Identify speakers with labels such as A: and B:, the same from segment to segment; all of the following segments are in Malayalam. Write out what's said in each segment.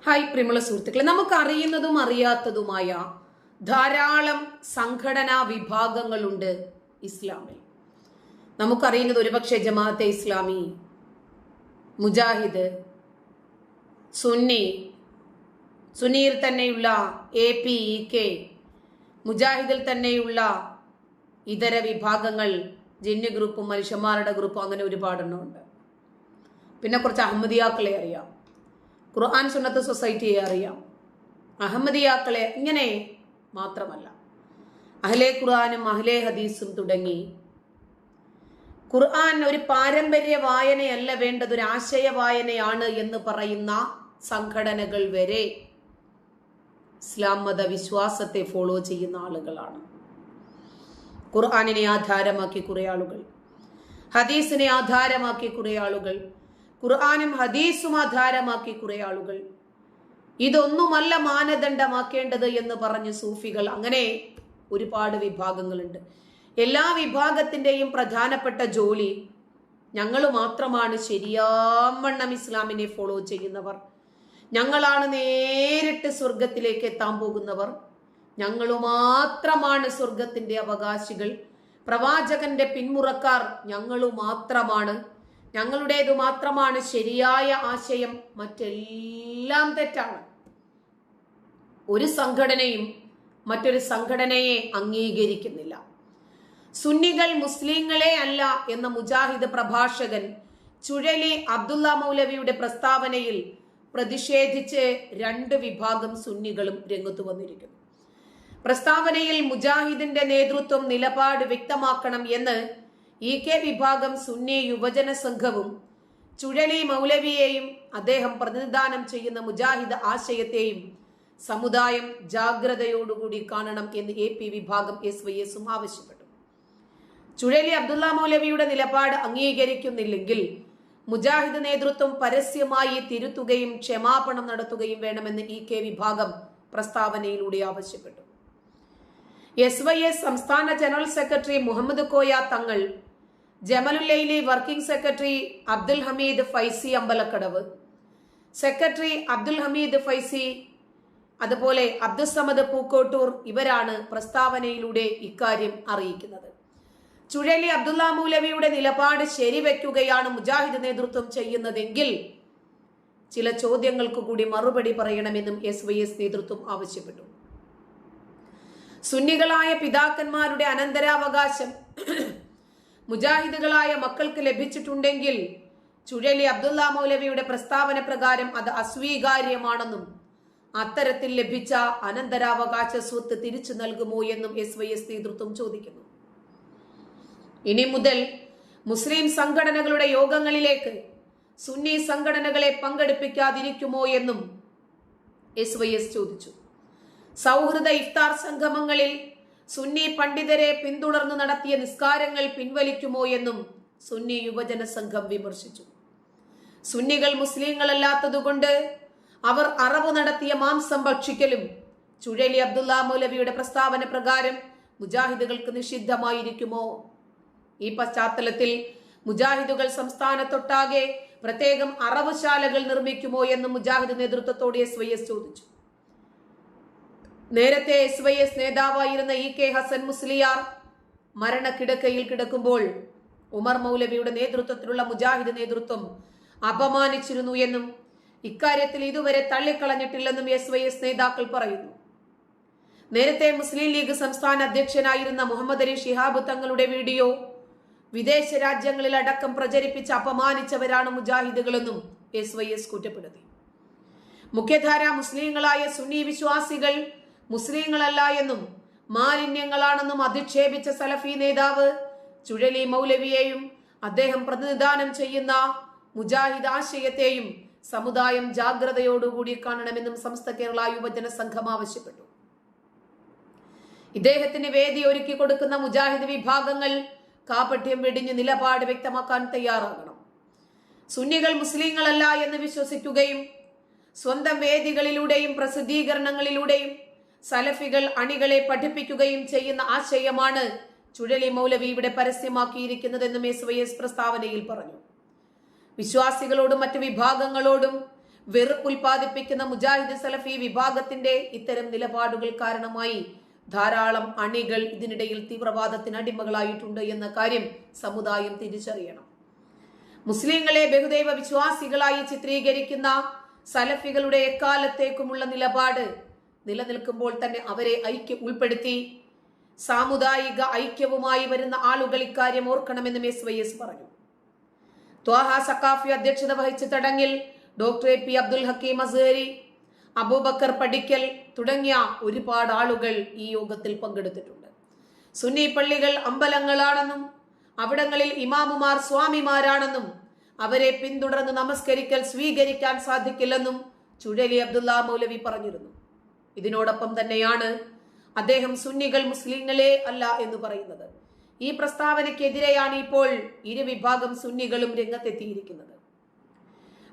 A: ഹായ് പ്രിയമുള്ള സുഹൃത്തുക്കളെ, നമുക്കറിയുന്നതും അറിയാത്തതുമായ ധാരാളം സംഘടനാ വിഭാഗങ്ങളുണ്ട് ഇസ്ലാമിൽ. നമുക്കറിയുന്നത് ഒരുപക്ഷെ ജമാഅത്തെ ഇസ്ലാമി, മുജാഹിദ്, സുന്നിയിൽ തന്നെയുള്ള APEK, മുജാഹിദിൽ തന്നെയുള്ള ഇതര വിഭാഗങ്ങൾ, ജിന്ന് ഗ്രൂപ്പും മനുഷ്യന്മാരുടെ ഗ്രൂപ്പും, അങ്ങനെ ഒരുപാടെണ്ണമുണ്ട്. പിന്നെ കുറച്ച് അഹമ്മദിയാക്കളെ അറിയാം, ഖുർആൻ സുന്നത്ത് സൊസൈറ്റിയെ അറിയാം, അഹമ്മദിയാക്കളെ, ഇങ്ങനെ മാത്രമല്ല അഹ്ലെ ഖുർആനും അഹ്ലെ ഹദീസും തുടങ്ങി ഖുർആൻ ഒരു പാരമ്പര്യ വായനയല്ല വേണ്ടത്, ഒരു ആശയ വായനയാണ് എന്ന് പറയുന്ന സംഘടനകൾ വരെ ഇസ്ലാം മത വിശ്വാസത്തെ ഫോളോ ചെയ്യുന്ന ആളുകളാണ്. ഖുർആനിനെ ആധാരമാക്കി കുറെ ആളുകൾ, ഹദീസിനെ ആധാരമാക്കി കുറെ ആളുകൾ, ഖുർആനും ഹദീസും ആധാരമാക്കി കുറെ ആളുകൾ, ഇതൊന്നുമല്ല മാനദണ്ഡമാക്കേണ്ടത് എന്ന് പറഞ്ഞ് സൂഫികൾ, അങ്ങനെ ഒരുപാട് വിഭാഗങ്ങളുണ്ട്. എല്ലാ വിഭാഗത്തിൻ്റെയും പ്രധാനപ്പെട്ട ജോലി, ഞങ്ങൾ മാത്രമാണ് ശരിയാവണ്ണം ഇസ്ലാമിനെ ഫോളോ ചെയ്യുന്നവർ, ഞങ്ങളാണ് നേരിട്ട് സ്വർഗത്തിലേക്ക് എത്താൻ പോകുന്നവർ, ഞങ്ങൾ മാത്രമാണ് സ്വർഗത്തിന്റെ അവകാശികൾ, പ്രവാചകന്റെ പിന്മുറക്കാർ ഞങ്ങൾ മാത്രമാണ്, ഞങ്ങളുടേതു മാത്രമാണ് ശരിയായ ആശയം, മറ്റെല്ലാം തെറ്റാണ്. ഒരു സംഘടനയും മറ്റൊരു സംഘടനയെ അംഗീകരിക്കുന്നില്ല. സുന്നികൾ മുസ്ലിങ്ങളെ അല്ല എന്ന മുജാഹിദ് പ്രഭാഷകൻ ചുഴലി അബ്ദുള്ള മൗലവിയുടെ പ്രസ്താവനയിൽ പ്രതിഷേധിച്ച് രണ്ട് വിഭാഗം സുന്നികളും രംഗത്തു വന്നിരിക്കുന്നു. പ്രസ്താവനയിൽ മുജാഹിദിന്റെ നേതൃത്വം നിലപാട് വ്യക്തമാക്കണം എന്ന് EK വിഭാഗം സുന്നി യുവജന സംഘവും ചുഴലി മൗലവിയെയും അദ്ദേഹം പ്രതിനിധാനം ചെയ്യുന്ന മുജാഹിദ് ആശയത്തെയും സമുദായം ജാഗ്രതയോടുകൂടി കാണണം എന്ന് AP വിഭാഗം SYSും ആവശ്യപ്പെട്ടു. ചുഴലി അബ്ദുള്ള മൗലവിയുടെ നിലപാട് അംഗീകരിക്കുന്നില്ലെങ്കിൽ മുജാഹിദ് നേതൃത്വം പരസ്യമായി തിരുത്തുകയും ക്ഷമാപണം നടത്തുകയും വേണമെന്ന് EK വിഭാഗം പ്രസ്താവനയിലൂടെ ആവശ്യപ്പെട്ടു. SYS സംസ്ഥാന general secretary Muhammad Koya Thangal, Jamalullaili working secretary Abdul Hameed Faizy Ambalakadavu, secretary Abdul Hameed Faizy, അതുപോലെ അബ്ദുസമദ് പൂക്കോട്ടൂർ, ഇവരാണ് പ്രസ്താവനയിലൂടെ ഇക്കാര്യം അറിയിക്കുന്നത്. ചുഴലി അബ്ദുള്ള മൗലവിയുടെ നിലപാട് ശരിവെക്കുകയാണ് മുജാഹിദ് നേതൃത്വം ചെയ്യുന്നതെങ്കിൽ ചില ചോദ്യങ്ങൾക്ക് കൂടി മറുപടി പറയണമെന്നും SYS നേതൃത്വം ആവശ്യപ്പെട്ടു. സുന്നികളായ പിതാക്കന്മാരുടെ അനന്തരാവകാശം മുജാഹിദുകളായ മക്കൾക്ക് ലഭിച്ചിട്ടുണ്ടെങ്കിൽ ചുഴലി അബ്ദുള്ള മൗലവിയുടെ പ്രസ്താവന പ്രകാരം അത് അസ്വീകാര്യമാണെന്നും അത്തരത്തിൽ ലഭിച്ച അനന്തരാവകാശ സ്വത്ത് തിരിച്ചു നൽകുമോ എന്നും SYS നേതൃത്വം ചോദിക്കുന്നു. ഇനി മുതൽ മുസ്ലിം സംഘടനകളുടെ യോഗങ്ങളിലേക്ക് സുന്നി സംഘടനകളെ പങ്കെടുപ്പിക്കാതിരിക്കുമോ എന്നും SYS ചോദിച്ചു. സൗഹൃദ ഇഫ്താർ സംഗമങ്ങളിൽ സുന്നി പണ്ഡിതരെ പിന്തുടർന്ന് നടത്തിയ നിസ്കാരങ്ങൾ പിൻവലിക്കുമോ എന്നും സുന്നി യുവജന സംഘം വിമർശിച്ചു. സുന്നികൾ മുസ്ലിങ്ങളല്ലാത്തതുകൊണ്ട് അവർ അറവ് നടത്തിയ മാംസം ഭക്ഷിക്കലും ചുഴലി അബ്ദുള്ള മൗലവിയുടെ പ്രസ്താവന പ്രകാരം മുജാഹിദുകൾക്ക് നിഷിദ്ധമായിരിക്കുമോ? ഈ പശ്ചാത്തലത്തിൽ മുജാഹിദുകൾ സംസ്ഥാനത്തൊട്ടാകെ പ്രത്യേകം അറവുശാലകൾ നിർമ്മിക്കുമോ എന്നും മുജാഹിദ് നേതൃത്വത്തോട് SYS ചോദിച്ചു. നേരത്തെ SYS നേതാവായിരുന്ന EK ഹസൻ മുസ്ലിയാർ മരണക്കിടക്കയിൽ കിടക്കുമ്പോൾ ഉമർ മൗലവിയുടെ നേതൃത്വത്തിലുള്ള മുജാഹിദ് നേതൃത്വം അപമാനിച്ചിരുന്നു എന്നും ഇക്കാര്യത്തിൽ ഇതുവരെ തള്ളിക്കളഞ്ഞിട്ടില്ലെന്നും SYS നേതാക്കൾ പറയുന്നു. നേരത്തെ മുസ്ലിം ലീഗ് സംസ്ഥാന അധ്യക്ഷനായിരുന്ന മുഹമ്മദ് അലി ശിഹാബ് തങ്ങളുടെ വീഡിയോ വിദേശ രാജ്യങ്ങളിൽ അടക്കം പ്രചരിപ്പിച്ച് അപമാനിച്ചവരാണ് മുജാഹിദുകളെന്നും SYS കുറ്റപ്പെടുത്തി. മുഖ്യധാര മുസ്ലിങ്ങളായ സുന്നി വിശ്വാസികൾ മുസ്ലിങ്ങളല്ല എന്നും മാലിന്യങ്ങളാണെന്നും അധിക്ഷേപിച്ച സലഫി നേതാവ് ചുഴലി മൗലവിയെയും അദ്ദേഹം പ്രതിനിധാനം ചെയ്യുന്ന മുജാഹിദ് ആശയത്തെയും സമുദായം ജാഗ്രതയോടുകൂടി കാണണമെന്നും സമസ്ത കേരള യുവജന സംഘം ആവശ്യപ്പെട്ടു. ഇദ്ദേഹത്തിന് വേദി ഒരുക്കി കൊടുക്കുന്ന മുജാഹിദ് വിഭാഗങ്ങൾ കാപട്യം വെടിഞ്ഞ് നിലപാട് വ്യക്തമാക്കാൻ തയ്യാറാകണം. സുന്നികൾ മുസ്ലിങ്ങളല്ല എന്ന് വിശ്വസിക്കുകയും സ്വന്തം വേദികളിലൂടെയും പ്രസിദ്ധീകരണങ്ങളിലൂടെയും സലഫികൾ അണികളെ പഠിപ്പിക്കുകയും ചെയ്യുന്ന ആശയമാണ് ചുഴലി മൗലവി ഇവിടെ പരസ്യമാക്കിയിരിക്കുന്നതെന്നും SYS പ്രസ്താവനയിൽ പറഞ്ഞു. വിശ്വാസികളോടും മറ്റു വിഭാഗങ്ങളോടും വെറുപ്പുൽപാദിപ്പിക്കുന്ന മുജാഹിദ് സലഫി വിഭാഗത്തിന്റെ ഇത്തരം നിലപാടുകൾ കാരണമായി ധാരാളം അണികൾ ഇതിനിടയിൽ തീവ്രവാദത്തിന് അടിമകളായിട്ടുണ്ട് എന്ന കാര്യം സമുദായം തിരിച്ചറിയണം. മുസ്ലിങ്ങളെ ബഹുദൈവ വിശ്വാസികളായി ചിത്രീകരിക്കുന്ന സലഫികളുടെ എക്കാലത്തേക്കുമുള്ള നിലപാട് നിലനിൽക്കുമ്പോൾ തന്നെ അവരെ ഉൾപ്പെടുത്തി സാമുദായിക ഐക്യവുമായി വരുന്ന ആളുകൾ ഇക്കാര്യം ഓർക്കണമെന്നും SYS പറഞ്ഞു. ത്വാഹ സഖാഫി അധ്യക്ഷത വഹിച്ച ചടങ്ങിൽ ഡോക്ടർ AP അബ്ദുൽ ഹക്കീം അസ്ഹരി, അബൂബക്കർ പടിക്കൽ തുടങ്ങിയ ഒരുപാട് ആളുകൾ ഈ യോഗത്തിൽ പങ്കെടുത്തിട്ടുണ്ട്. സുന്നി പള്ളികൾ അമ്പലങ്ങളാണെന്നും അവിടങ്ങളിൽ ഇമാമുമാർ സ്വാമിമാരാണെന്നും അവരെ പിന്തുടർന്ന് നമസ്കരിക്കൽ സ്വീകരിക്കാൻ സാധിക്കില്ലെന്നും ചുഴലി അബ്ദുള്ള മൗലവി പറഞ്ഞിരുന്നു. ഇതിനോടൊപ്പം തന്നെയാണ് അദ്ദേഹം സുന്നികൾ മുസ്ലിങ്ങളെ അല്ല എന്ന് പറയുന്നത്. ഈ പ്രസ്താവനയ്ക്കെതിരെയാണ് ഇപ്പോൾ ഇരുവിഭാഗം സുന്നികളും രംഗത്തെത്തിയിരിക്കുന്നത്.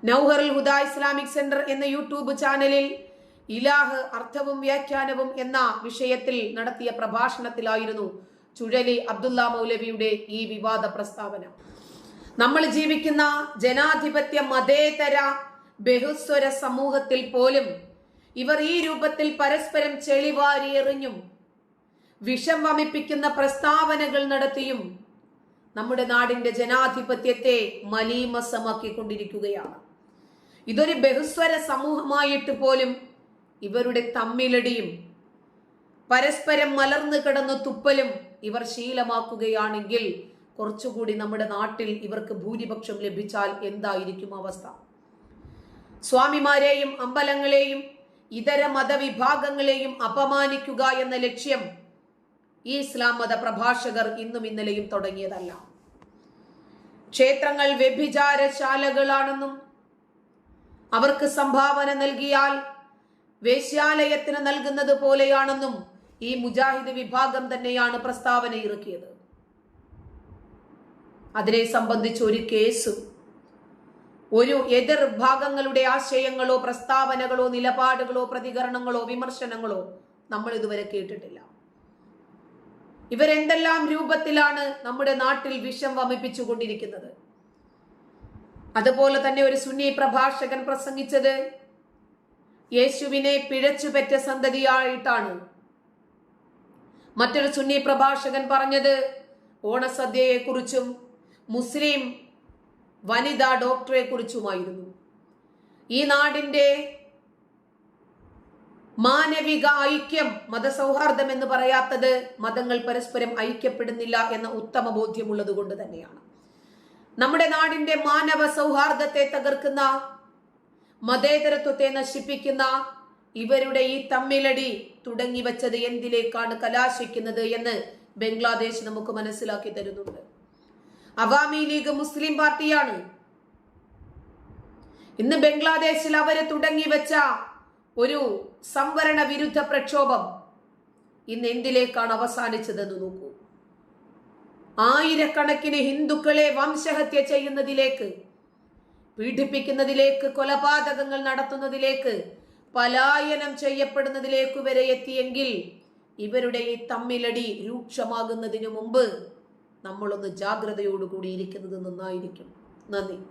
A: നൗഹറുൽ ഹുദ ഇസ്ലാമിക് സെന്റർ എന്ന യൂട്യൂബ് ചാനലിൽ ഇലാഹ് അർത്ഥവും വ്യാഖ്യാനവും എന്ന വിഷയത്തിൽ നടത്തിയ പ്രഭാഷണത്തിലായിരുന്നു ചുഴലി അബ്ദുള്ള മൗലവിയുടെ ഈ വിവാദ പ്രസ്താവന. നമ്മൾ ജീവിക്കുന്ന ജനാധിപത്യ മതേതര ബഹുസ്വര സമൂഹത്തിൽ പോലും ഇവർ ഈ രൂപത്തിൽ പരസ്പരം ചെളിവാരി എറിഞ്ഞും വിഷം വമിപ്പിക്കുന്ന പ്രസ്താവനകൾ നടത്തിയും നമ്മുടെ നാടിന്റെ ജനാധിപത്യത്തെ മലീമസമാക്കിക്കൊണ്ടിരിക്കുകയാണ്. ഇതൊരു ബഹുസ്വര സമൂഹമായിട്ട് പോലും ഇവരുടെ തമ്മിലടിയും പരസ്പരം മലർന്നു കിടന്നു തുപ്പലും ഇവർ ശീലമാക്കുകയാണെങ്കിൽ കുറച്ചുകൂടി നമ്മുടെ നാട്ടിൽ ഇവർക്ക് ഭൂരിപക്ഷം ലഭിച്ചാൽ എന്തായിരിക്കും അവസ്ഥ? സ്വാമിമാരെയും അമ്പലങ്ങളെയും ഇതര മതവിഭാഗങ്ങളെയും അപമാനിക്കുക എന്ന ലക്ഷ്യം ഈ ഇസ്ലാം മത പ്രഭാഷകർ ഇന്നും ഇന്നലെയും തുടങ്ങിയതല്ല. ക്ഷേത്രങ്ങൾ വ്യഭിചാരശാലകളാണെന്നും അവർക്ക് സംഭാവന നൽകിയാൽ വേശ്യാലയത്തിന് നൽകുന്നത് പോലെയാണെന്നും ഈ മുജാഹിദ് വിഭാഗം തന്നെയാണ് പ്രസ്താവന ഇറക്കിയത്. അതിനെ സംബന്ധിച്ച് ഒരു കേസും ഒരു എതിർ ഭാഗങ്ങളുടെ ആശയങ്ങളോ പ്രസ്താവനകളോ നിലപാടുകളോ പ്രതികരണങ്ങളോ വിമർശനങ്ങളോ നമ്മൾ ഇതുവരെ കേട്ടിട്ടില്ല. ഇവരെന്തെല്ലാം രൂപത്തിലാണ് നമ്മുടെ നാട്ടിൽ വിഷം വമിപ്പിച്ചുകൊണ്ടിരിക്കുന്നത്. അതുപോലെ തന്നെ ഒരു സുന്നി പ്രഭാഷകൻ പ്രസംഗിച്ചത് യേശുവിനെ പിഴച്ചുപെറ്റ സന്തതിയായിട്ടാണ്. മറ്റൊരു സുന്നി പ്രഭാഷകൻ പറഞ്ഞത് ഓണസദ്യയെ കുറിച്ചും മുസ്ലിം വനിതാ ഡോക്ടറെ കുറിച്ചുമായിരുന്നു. ഈ നാടിന്റെ മാനവിക ഐക്യം, മതസൗഹാർദ്ദം എന്ന് പറയാത്തത് മതങ്ങൾ പരസ്പരം ഐക്യപ്പെടുന്നില്ല എന്ന ഉത്തമ ബോധ്യമുള്ളത് കൊണ്ട് തന്നെയാണ്. നമ്മുടെ നാടിന്റെ മാനവ സൗഹാർദ്ദത്തെ തകർക്കുന്ന, മതേതരത്വത്തെ നശിപ്പിക്കുന്ന ഇവരുടെ ഈ തമ്മിലടി തുടങ്ങി വെച്ചത് എന്തിലേക്കാണ് കലാശിക്കുന്നത് എന്ന് ബംഗ്ലാദേശ് നമുക്ക് മനസ്സിലാക്കി തരുന്നുണ്ട്. അവാമി ലീഗ് മുസ്ലിം പാർട്ടിയാണ്. ഇന്ന് ബംഗ്ലാദേശിൽ അവര് തുടങ്ങി വെച്ച ഒരു സംവരണ വിരുദ്ധ പ്രക്ഷോഭം ഇന്ന് എന്തിലേക്കാണ് അവസാനിച്ചതെന്ന് നോക്കൂ. ആയിരക്കണക്കിന് ഹിന്ദുക്കളെ വംശഹത്യ ചെയ്യുന്നതിലേക്ക്, പീഡിപ്പിക്കുന്നതിലേക്ക്, കൊലപാതകങ്ങൾ നടത്തുന്നതിലേക്ക്, പലായനം ചെയ്യപ്പെടുന്നതിലേക്ക് വരെ എത്തിയെങ്കിൽ ഇവരുടെ ഈ തമ്മിലടി രൂക്ഷമാകുന്നതിനു മുമ്പ് നമ്മളൊന്ന് ജാഗ്രതയോടുകൂടി ഇരിക്കുന്നത് നന്നായിരിക്കും. നന്ദി.